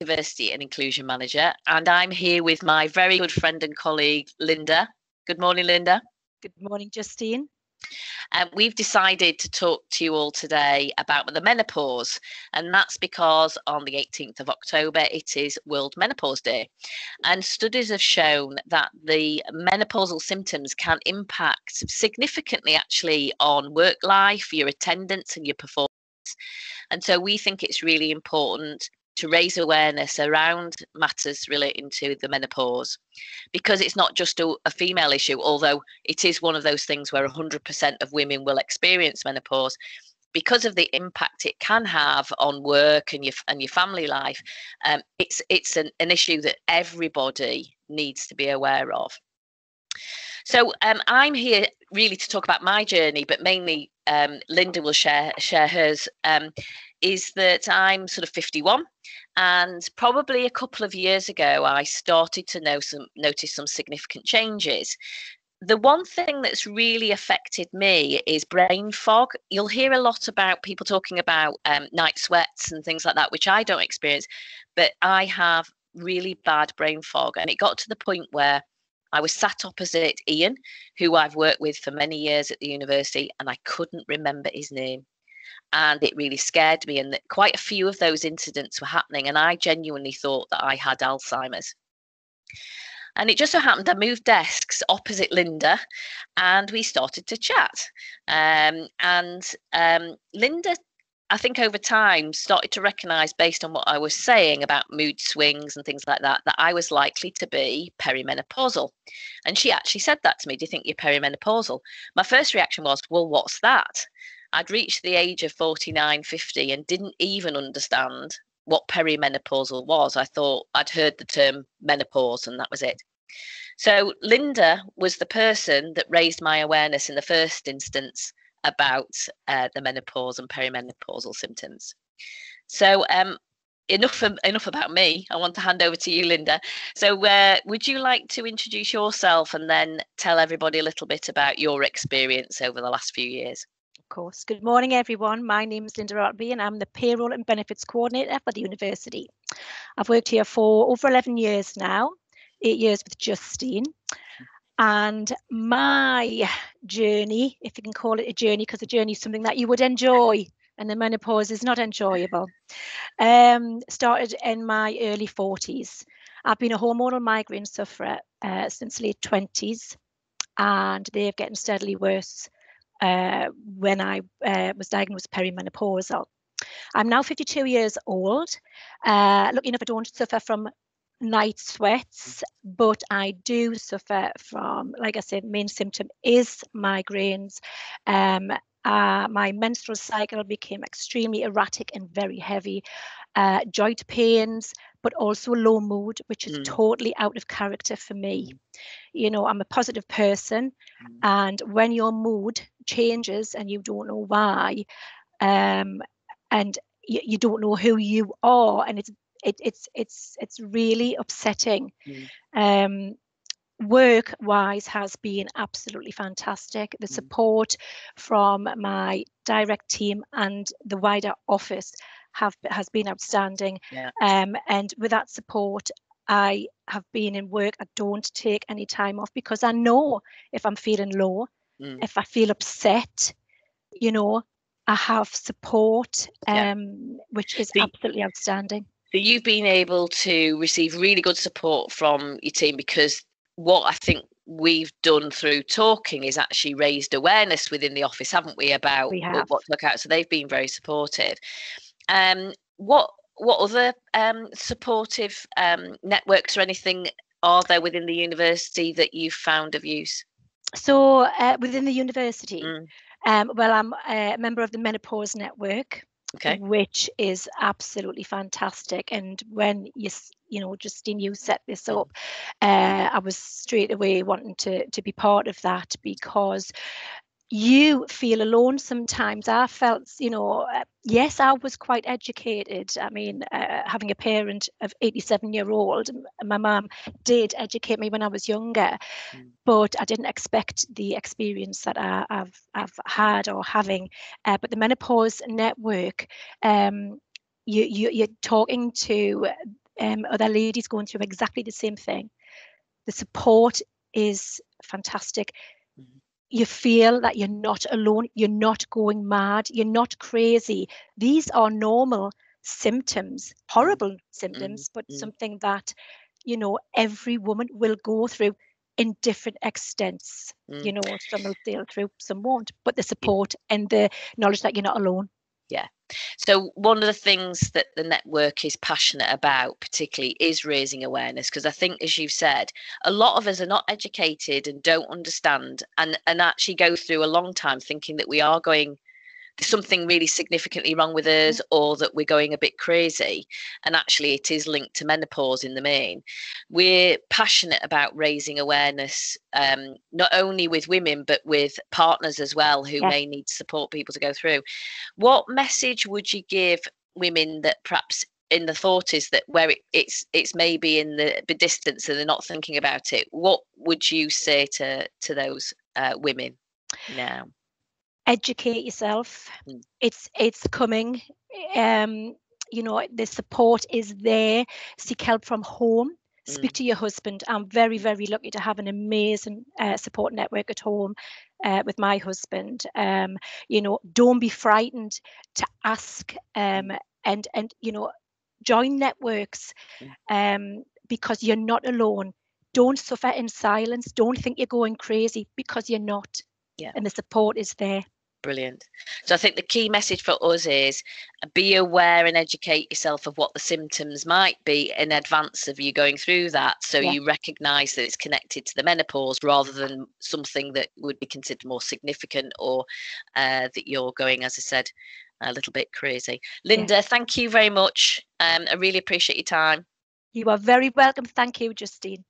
Diversity and Inclusion Manager, and I'm here with my very good friend and colleague, Linda. Good morning, Linda. Good morning, Justine. We've decided to talk to you all today about the menopause, and that's because on the 18th of October, it is World Menopause Day. And studies have shown that the menopausal symptoms can impact significantly actually on work life, your attendance and your performance. And so we think it's really important to raise awareness around matters relating to the menopause, because it's not just a female issue, although it is one of those things where 100% of women will experience menopause. Because of the impact it can have on work and your family life, it's an issue that everybody needs to be aware of. So I'm here really to talk about my journey, but mainly Linda will share hers. Is that I'm sort of 51, and probably a couple of years ago I started to notice some significant changes. The one thing that's really affected me is brain fog. You'll hear a lot about people talking about night sweats and things like that, which I don't experience, but I have really bad brain fog, and it got to the point where I was sat opposite Ian, who I've worked with for many years at the university, and I couldn't remember his name. And it really scared me, and quite a few of those incidents were happening, and I genuinely thought that I had Alzheimer's. And it just so happened I moved desks opposite Linda, and we started to chat. Linda, I think over time, started to recognise, based on what I was saying about mood swings and things like that, that I was likely to be perimenopausal. And she actually said that to me, "Do you think you're perimenopausal?" My first reaction was, well, what's that? I'd reached the age of 49, 50 and didn't even understand what perimenopausal was. I thought I'd heard the term menopause and that was it. So Linda was the person that raised my awareness in the first instance about the menopause and perimenopausal symptoms. So enough about me. I want to hand over to you, Linda. So would you like to introduce yourself and then tell everybody a little bit about your experience over the last few years? Of course. Good morning, everyone. My name is Linda Artby, and I'm the Payroll and Benefits Coordinator for the university. I've worked here for over 11 years now, 8 years with Justine. And my journey, if you can call it a journey, because a journey is something that you would enjoy, and the menopause is not enjoyable, started in my early 40s. I've been a hormonal migraine sufferer since late 20s, and they're getting steadily worse when I was diagnosed perimenopausal. I'm now 52 years old. Lucky enough, I don't suffer from night sweats, but I do suffer from, like I said, main symptom is migraines. My menstrual cycle became extremely erratic and very heavy, joint pains, but also low mood, which is totally out of character for me. You know, I'm a positive person, and when your mood changes and you don't know why, and you don't know who you are, and it's really upsetting. Work-wise has been absolutely fantastic. The support from my direct team and the wider office has been outstanding. Yeah. And with that support, I have been in work. I don't take any time off, because I know if I'm feeling low, if I feel upset, you know, I have support, which is absolutely outstanding. So you've been able to receive really good support from your team, because what I think we've done through talking is actually raised awareness within the office, haven't we, about what to look at. So they've been very supportive. What other supportive networks or anything are there within the university that you've found of use? So within the university, well, I'm a member of the Menopause Network, which is absolutely fantastic. And when you know, Justine, you set this up, I was straight away wanting to be part of that, because you feel alone sometimes. I felt, you know, yes, I was quite educated. I mean, having a parent of 87-year-old, my mum did educate me when I was younger, but I didn't expect the experience that I've had or having. But the Menopause Network, you're talking to other ladies going through exactly the same thing. The support is fantastic. You feel that you're not alone, you're not going mad, you're not crazy. These are normal symptoms, horrible symptoms, but something that, you know, every woman will go through in different extents. You know, some will sail through, some won't, but the support and the knowledge that you're not alone. Yeah. So one of the things that the network is passionate about particularly is raising awareness, because I think, as you've said, a lot of us are not educated and don't understand and actually go through a long time thinking that we are going, there's something really significantly wrong with us, or that we're going a bit crazy, and actually it is linked to menopause in the main. We're passionate about raising awareness, not only with women but with partners as well, who may need to support people to go through. What message would you give women that perhaps in the 40s, that where it's maybe in the distance and they're not thinking about it? What would you say to those women now? Educate yourself. It's coming. You know, the support is there. Seek help from home. Speak to your husband. I'm very, very lucky to have an amazing support network at home with my husband. You know, don't be frightened to ask, and you know, join networks, because you're not alone. Don't suffer in silence. Don't think you're going crazy, because you're not. Yeah. And the support is there. Brilliant. So I think the key message for us is be aware and educate yourself of what the symptoms might be in advance of you going through that, so you recognise that it's connected to the menopause rather than something that would be considered more significant, or that you're going, as I said, a little bit crazy. Linda, thank you very much. I really appreciate your time. You are very welcome. Thank you, Justine.